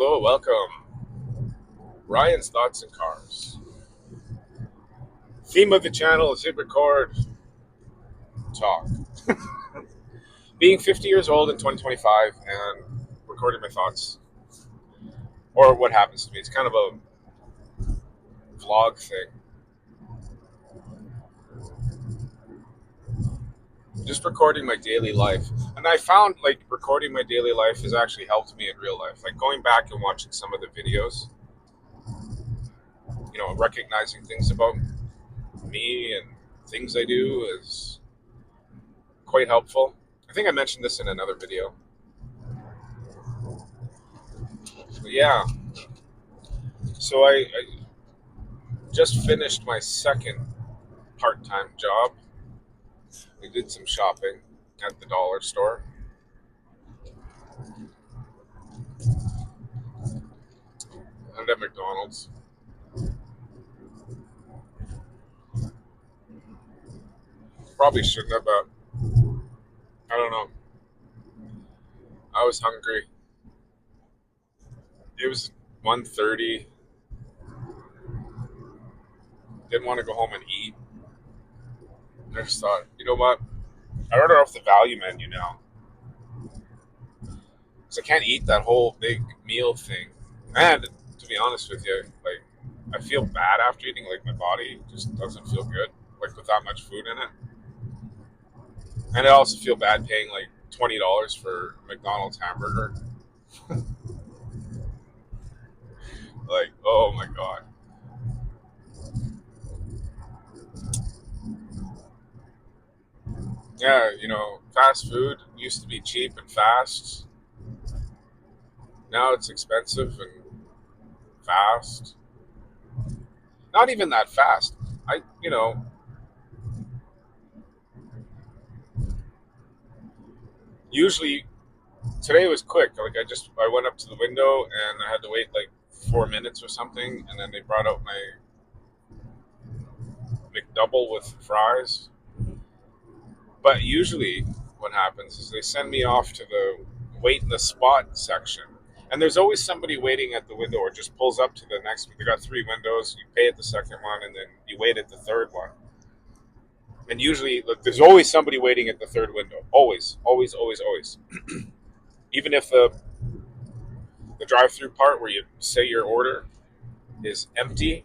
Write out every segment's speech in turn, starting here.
Hello, welcome. Ryan's Thoughts and Cars. Theme of the channel is hit record, talk. Being 50 years old in 2025 and recording my thoughts, or what happens to me. It's kind of a vlog thing. Just recording my daily life. And I found like recording my daily life has actually helped me in real life. Like going back and watching some of the videos, recognizing things about me and things I do is quite helpful. I think I mentioned this in another video. But yeah, so I just finished my second part-time job. We did some shopping at the dollar store and at McDonald's. Probably shouldn't have, but I don't know. I was hungry. It was 1:30. Didn't want to go home and eat. I just thought, you know what? I order off the value menu now because I can't eat that whole big meal thing. And to be honest with you, like I feel bad after eating. Like my body just doesn't feel good, like with that much food in it. And I also feel bad paying like $20 for a McDonald's hamburger. Like, oh my god. Yeah, fast food used to be cheap and fast. Now it's expensive and fast. Not even that fast. Usually today was quick. Like I went up to the window and I had to wait like 4 minutes or something, and then they brought out my McDouble with fries. But usually, what happens is they send me off to the wait in the spot section. And there's always somebody waiting at the window or just pulls up to the next one. They got three windows. You pay at the second one and then you wait at the third one. And usually, look, there's always somebody waiting at the third window. Always, always, always, always. Even if the drive-through part where you say your order is empty,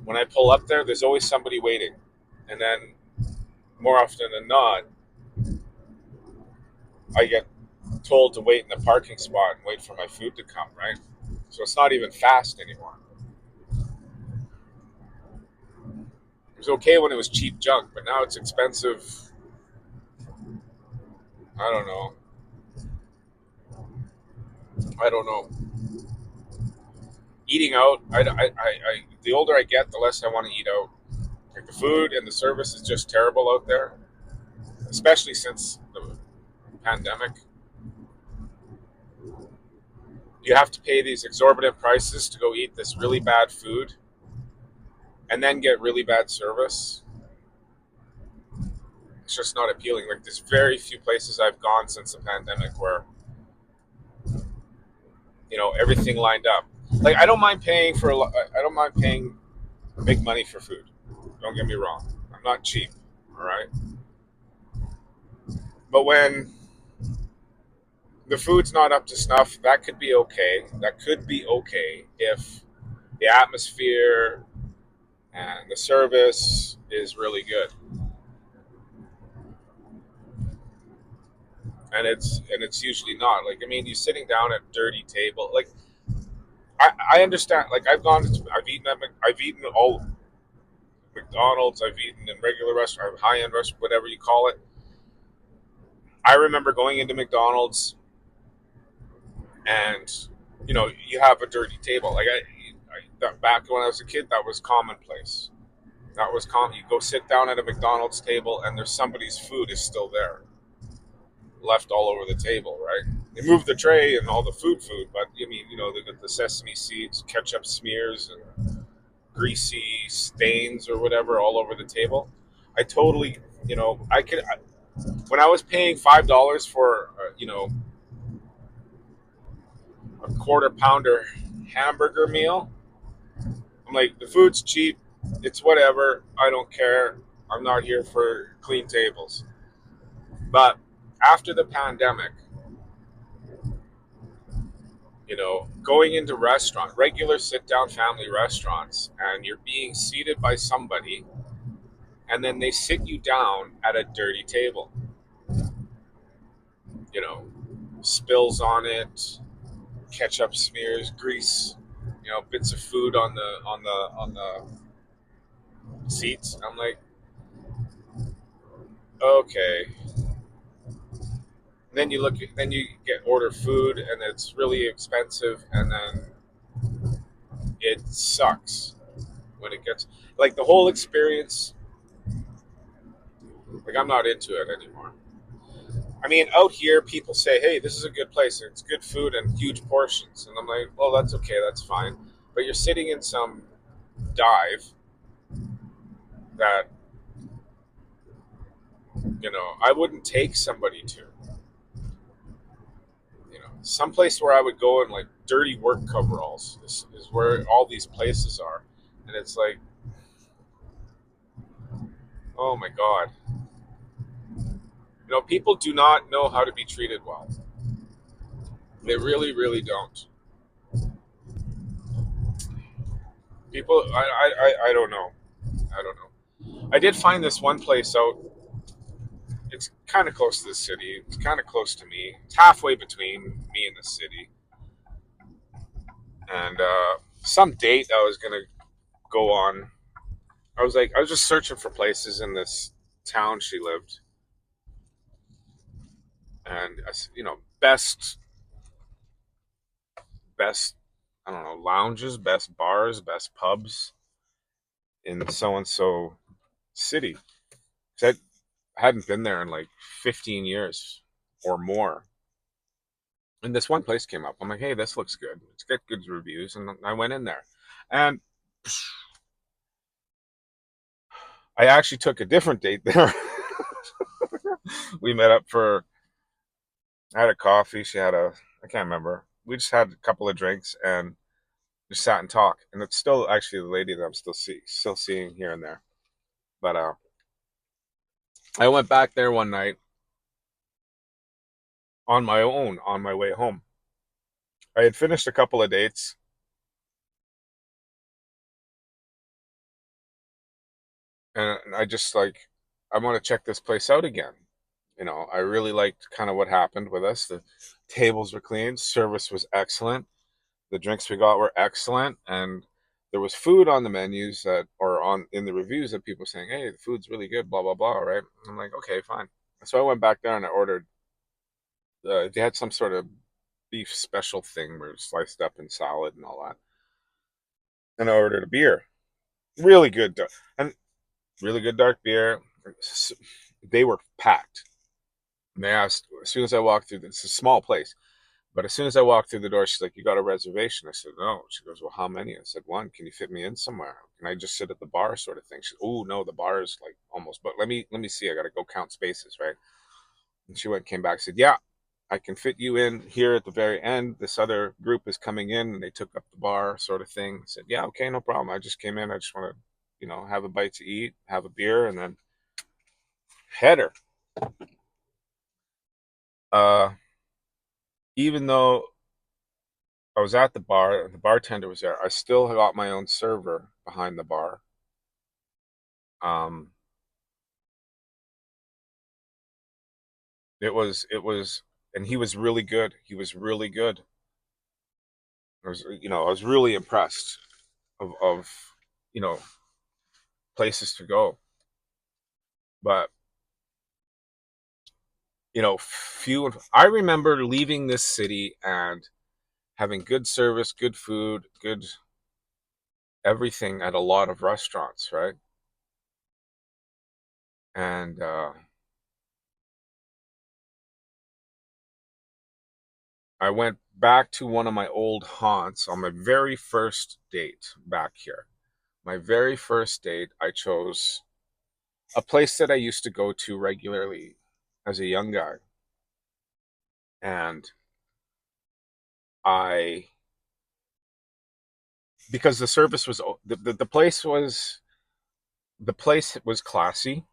when I pull up there, there's always somebody waiting. And then, more often than not, I get told to wait in the parking spot and wait for my food to come, right? So it's not even fast anymore. It was okay when it was cheap junk, but now it's expensive. I don't know. I don't know. Eating out, the older I get, the less I want to eat out. Like the food and the service is just terrible out there, especially since the pandemic. You have to pay these exorbitant prices to go eat this really bad food and then get really bad service. It's just not appealing. Like there's very few places I've gone since the pandemic where everything lined up. Like I don't mind paying big money for food. Don't get me wrong. I'm not cheap, all right? But when the food's not up to snuff, that could be okay. That could be okay if the atmosphere and the service is really good. And it's usually not. Like I mean, you're sitting down at a dirty table. Like I understand. Like I've eaten all McDonald's. I've eaten in regular restaurant, high end restaurant, whatever you call it. I remember going into McDonald's and you have a dirty table. Like back when I was a kid, that was commonplace. That was common. You go sit down at a McDonald's table and there's somebody's food is still there, left all over the table, right? They moved the tray and all the food, but I mean, they got the sesame seeds, ketchup smears, and greasy stains or whatever all over the table. I totally, when I was paying $5 for, a quarter pounder hamburger meal. I'm like, the food's cheap. It's whatever. I don't care. I'm not here for clean tables. But after the pandemic, going into regular sit down family restaurants, and you're being seated by somebody, and then they sit you down at a dirty table, you know, spills on it, ketchup smears, grease, bits of food on the seats. I'm like, okay. Then you get order food, and it's really expensive, and then it sucks when it gets like the whole experience. Like, I'm not into it anymore. I mean, out here, people say, "Hey, this is a good place. It's good food and huge portions," and I'm like, "Well, that's okay. That's fine." But you're sitting in some dive that I wouldn't take somebody to. Some place where I would go in like dirty work coveralls is where all these places are, and it's like, oh my god, people do not know how to be treated well. They really, really don't. People, I don't know. I don't know. I did find this one place out. It's kind of close to the city. It's kind of close to me. It's halfway between me and the city. And some date I was gonna go on. I was just searching for places in this town she lived, and best, I don't know, lounges, best bars, best pubs in so and so city. 'Cause I hadn't been there in like 15 years or more. And this one place came up. I'm like, hey, this looks good. It's got good reviews. And I went in there. And I actually took a different date there. We met up for, I had a coffee. She had I can't remember. We just had a couple of drinks and just sat and talked. And it's still actually the lady that I'm still seeing here and there. But I went back there one night on my own on my way home. I had finished a couple of dates, and I just like, I want to check this place out again. I really liked kind of what happened with us. The tables were clean, service was excellent, the drinks we got were excellent, and there was food on the menus that, or on in the reviews that people were saying, "Hey, the food's really good," blah blah blah. Right? I'm like, okay, fine. So I went back there and I ordered. They had some sort of beef special thing where it's sliced up in salad and all that, and I ordered a beer. Really good, and really good dark beer. They were packed. And they asked as soon as I walked through. It's a small place, but as soon as I walked through the door, she's like, "You got a reservation?" I said, "No." She goes, "Well, how many?" I said, "One. Can you fit me in somewhere? Can I just sit at the bar, sort of thing?" She said, "Oh no, the bar is like almost. But let me see. I got to go count spaces, right?" And she came back, said, "Yeah, I can fit you in here at the very end. This other group is coming in, and they took up the bar, sort of thing." I said, "Yeah, okay, no problem. I just came in. I just want to, have a bite to eat, have a beer, and then head her." Uh, Even though I was at the bar, the bartender was there, I still got my own server behind the bar. Um, it was, and he was really good. He was really good. I was really impressed of you know places to go. But few. I remember leaving this city and having good service, good food, good everything at a lot of restaurants, right? And I went back to one of my old haunts on my very first date back here. My very first date, I chose a place that I used to go to regularly as a young guy. And I because the service was the place was classy.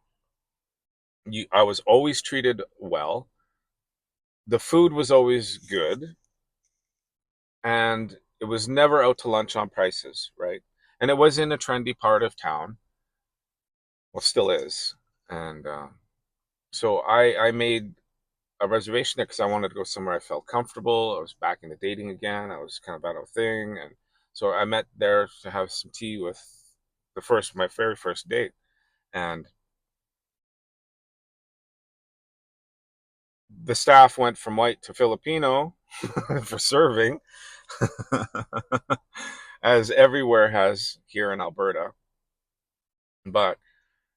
I was always treated well. The food was always good, and it was never out to lunch on prices, right? And it was in a trendy part of town. Well, still is. And so I made a reservation there because I wanted to go somewhere I felt comfortable. I was back into dating again. I was kind of out of thing, and so I met there to have some tea with my very first date, and the staff went from white to Filipino for serving, as everywhere has here in Alberta, but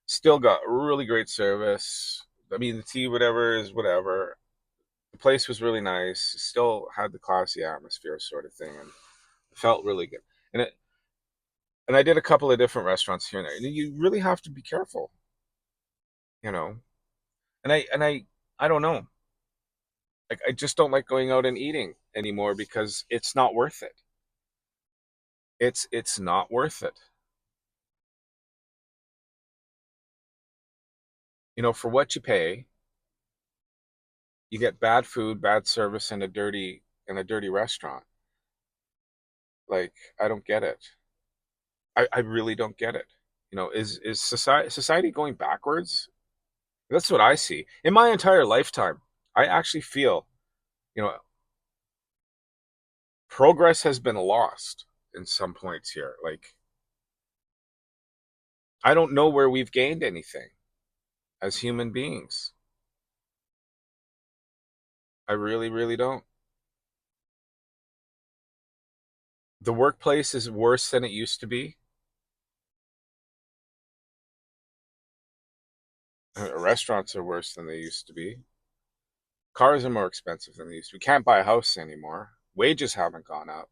still got really great service. I mean, the tea, whatever is whatever. The place was really nice. Still had the classy atmosphere, sort of thing, and felt really good. And I did a couple of different restaurants here and there. And you really have to be careful, you know. And I don't know. Like I just don't like going out and eating anymore because it's not worth it. It's not worth it. You know, for what you pay, you get bad food, bad service, and a dirty restaurant. Like I don't get it. I really don't get it. You know, is society going backwards? That's what I see. In my entire lifetime, I actually feel, you know, progress has been lost in some points here. Like I don't know where we've gained anything as human beings. I really, really don't. The workplace is worse than it used to be. Restaurants are worse than they used to be. Cars are more expensive than they used to. We can't buy a house anymore. Wages haven't gone up.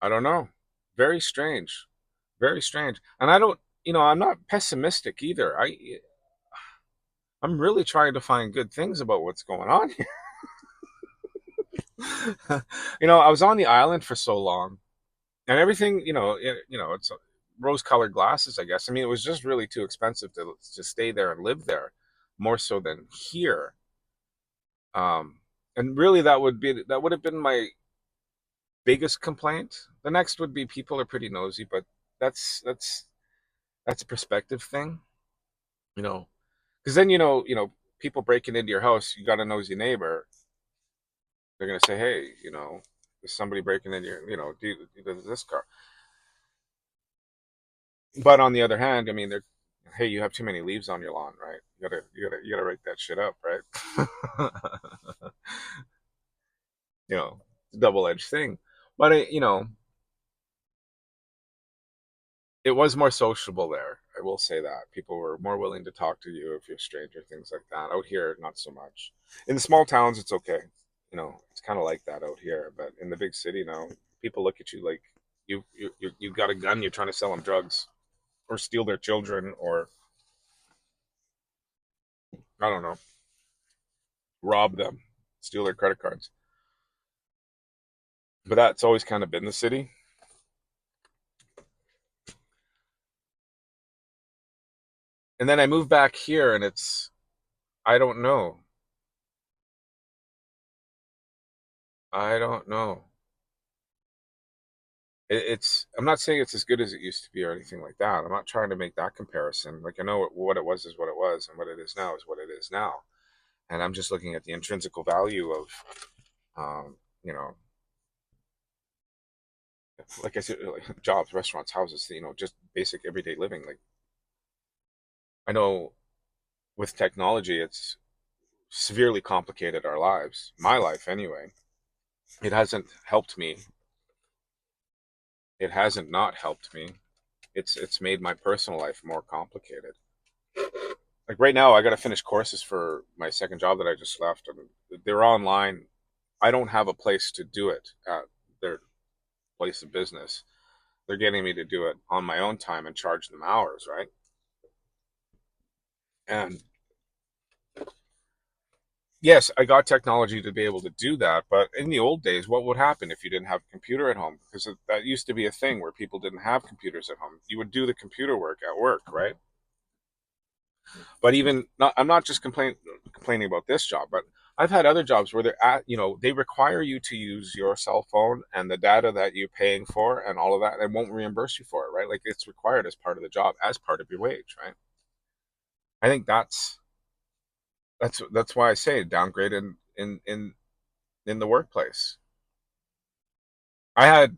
I don't know. Very strange. Very strange. And I don't, I'm not pessimistic either. I'm really trying to find good things about what's going on here. I was on the island for so long, and everything, it's rose-colored glasses, I guess. I mean, it was just really too expensive to stay there and live there, more so than here. Um, and really, that would have been my biggest complaint. The next would be people are pretty nosy, but that's that's that's a perspective thing, you know. Because then people breaking into your house, you got a nosy neighbor. They're gonna say, hey, there's somebody breaking in your, does this car. But on the other hand, I mean, they're, hey, you have too many leaves on your lawn, right? You gotta rake that shit up, right? Double-edged thing. But it was more sociable there. I will say that people were more willing to talk to you if you're a stranger, things like that. Out here, not so much. In the small towns, it's okay. It's kind of like that out here. But in the big city, now people look at you like you got a gun. You're trying to sell them drugs or steal their children or I don't know, rob them, steal their credit cards. But that's always kind of been the city. And then I moved back here, and I don't know. I don't know. I'm not saying it's as good as it used to be or anything like that. I'm not trying to make that comparison. Like I know what it was is what it was, and what it is now is what it is now. And I'm just looking at the intrinsical value of, um, you know, like I said, like jobs, restaurants, houses, just basic everyday living. Like I know with technology, it's severely complicated our lives. My life, anyway. It hasn't helped me. It hasn't not helped me. It's made my personal life more complicated. Like right now, I got to finish courses for my second job that I just left, and they're online. I don't have a place to do it at their place of business. They're getting me to do it on my own time and charge them hours, right? And yes, I got technology to be able to do that, but in the old days, what would happen if you didn't have a computer at home? Because that used to be a thing where people didn't have computers at home. You would do the computer work at work, right? But even not, I'm not just complaining about this job, but I've had other jobs where they're at, they require you to use your cell phone and the data that you're paying for and all of that, and won't reimburse you for it, right? Like it's required as part of the job, as part of your wage, right? I think that's why I say downgrade in the workplace. I had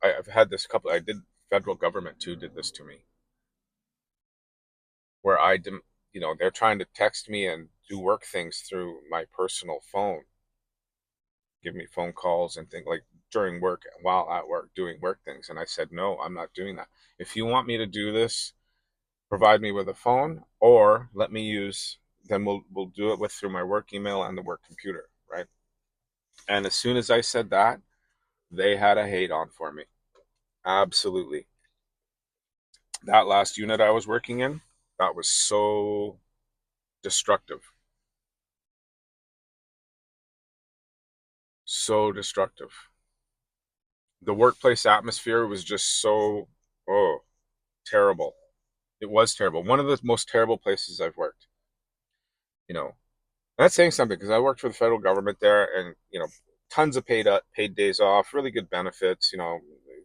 I've had this couple. I did federal government too. Did this to me where I didn't. They're trying to text me and do work things through my personal phone, give me phone calls and things like during work while at work doing work things. And I said, no, I'm not doing that. If you want me to do this, provide me with a phone or let me use. Then we'll do it with through my work email and the work computer, right? And as soon as I said that, they had a hate on for me. Absolutely. That last unit I was working in, that was so destructive. So destructive. The workplace atmosphere was just so, oh, terrible. It was terrible. One of the most terrible places I've worked. You know, that's saying something because I worked for the federal government there, and tons of paid days off, really good benefits.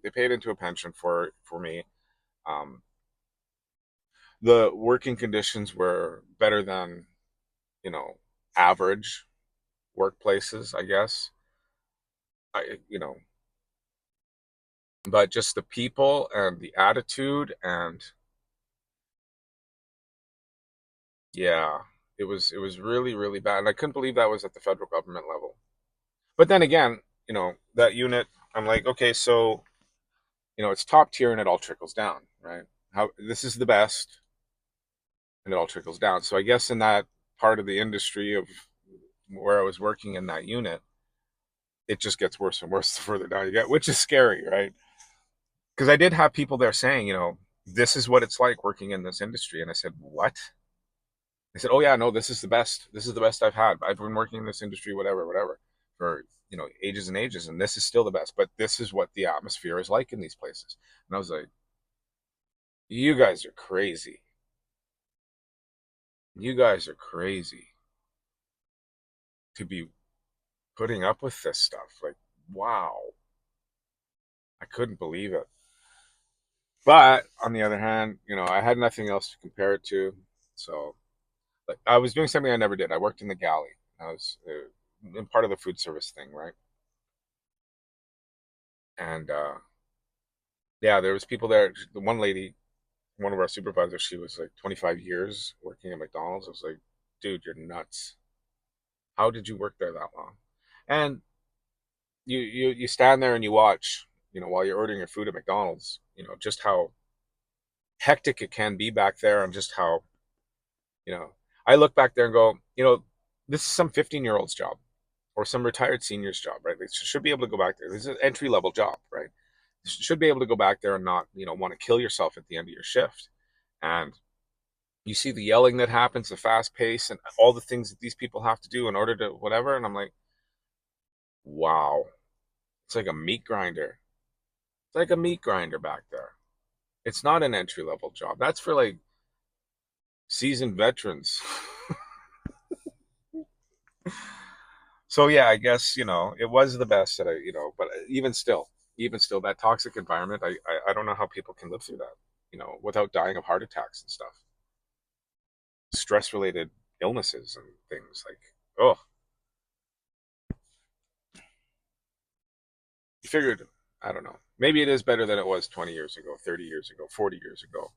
They paid into a pension for me. Um, the working conditions were better than you know average workplaces, I guess. I you know but just the people and the attitude and yeah, it was really really bad, and I couldn't believe that was at the federal government level. But then again, that unit, I'm like, okay, so it's top tier and it all trickles down, right? How this is the best and it all trickles down. So I guess in that part of the industry of where I was working in that unit, it just gets worse and worse the further down you get, which is scary, right? Because I did have people there saying, this is what it's like working in this industry. And I said, what? They said, oh yeah, no, this is the best. This is the best I've had. I've been working in this industry, whatever, whatever, for ages and ages, and this is still the best. But this is what the atmosphere is like in these places. And I was like, you guys are crazy. You guys are crazy to be putting up with this stuff. Like, wow, I couldn't believe it. But on the other hand, I had nothing else to compare it to, so like I was doing something I never did. I worked in the galley. I was in part of the food service thing, right? And yeah, there was people there. The one lady, one of our supervisors, she was like 25 years working at McDonald's. I was like, dude, you're nuts. How did you work there that long? And you stand there and you watch, while you're ordering your food at McDonald's, just how hectic it can be back there, and just how, you know, I look back there and go, this is some 15-year-old's job or some retired senior's job, right? They should be able to go back there. This is an entry level job, right? Should be able to go back there and not, want to kill yourself at the end of your shift. And you see the yelling that happens, the fast pace, and all the things that these people have to do in order to whatever. And I'm like, wow, it's like a meat grinder. It's like a meat grinder back there. It's not an entry level job. That's for like seasoned veterans. So yeah, I guess it was the best that but even still, that toxic environment, I don't know how people can live through that, without dying of heart attacks and stuff, stress related illnesses and things like, oh, you figured, I don't know, maybe it is better than it was 20 years ago, 30 years ago, 40 years ago.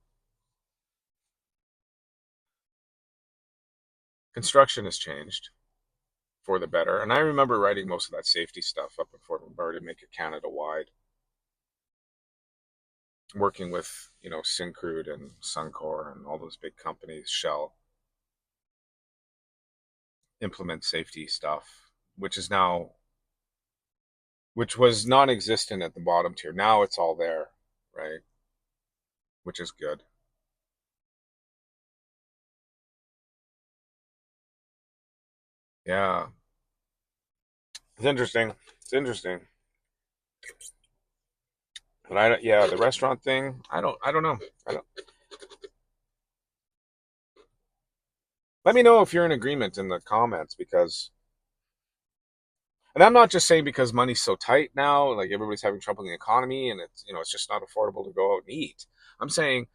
Construction has changed for the better, and I remember writing most of that safety stuff up in Fort McMurray to make it Canada wide, working with Syncrude and Suncor and all those big companies, Shell, implement safety stuff, which was non-existent at the bottom tier. Now it's all there, right? Which is good. Yeah, it's interesting. It's interesting. But I don't, yeah, the restaurant thing, I don't know. I don't. Let me know if you're in agreement in the comments because, and I'm not just saying because money's so tight now, like everybody's having trouble in the economy and it's, it's just not affordable to go out and eat. I'm saying,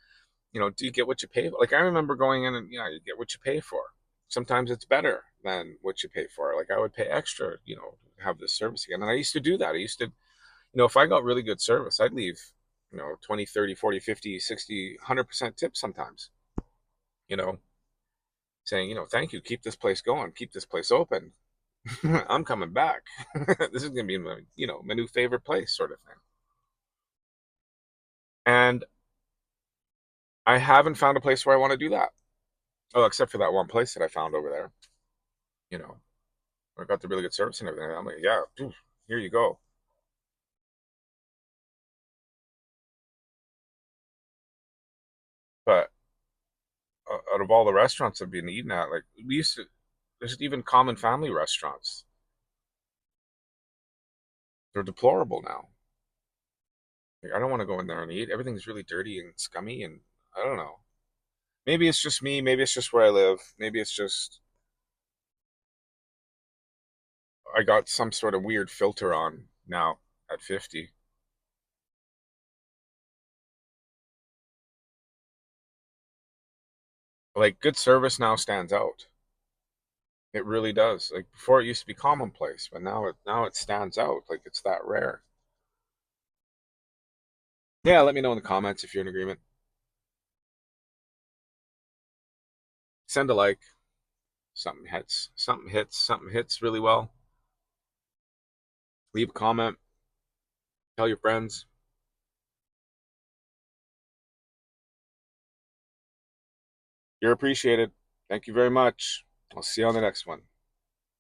do you get what you pay for? Like I remember going in and, you get what you pay for. Sometimes it's better than what you pay for. Like I would pay extra, to have this service again. And I used to do that. I used to, if I got really good service, I'd leave, 20, 30, 40, 50, 60, 100% tips sometimes, you know, saying, thank you, keep this place going, keep this place open. I'm coming back. This is going to be my, my new favorite place sort of thing. And I haven't found a place where I want to do that. Oh, except for that one place that I found over there, you know, where I got the really good service and everything. I'm like, yeah, here you go. But out of all the restaurants I've been eating at, like we used to, there's even common family restaurants. They're deplorable now. Like, I don't want to go in there and eat. Everything's really dirty and scummy, and I don't know. Maybe it's just me. Maybe it's just where I live. Maybe it's just I got some sort of weird filter on now at 50. Like good service now stands out. It really does. Like before, it used to be commonplace, but now it stands out. Like it's that rare. Yeah, let me know in the comments if you're in agreement. Send a like. Something hits. Something hits. Something hits really well. Leave a comment. Tell your friends. You're appreciated. Thank you very much. I'll see you on the next one.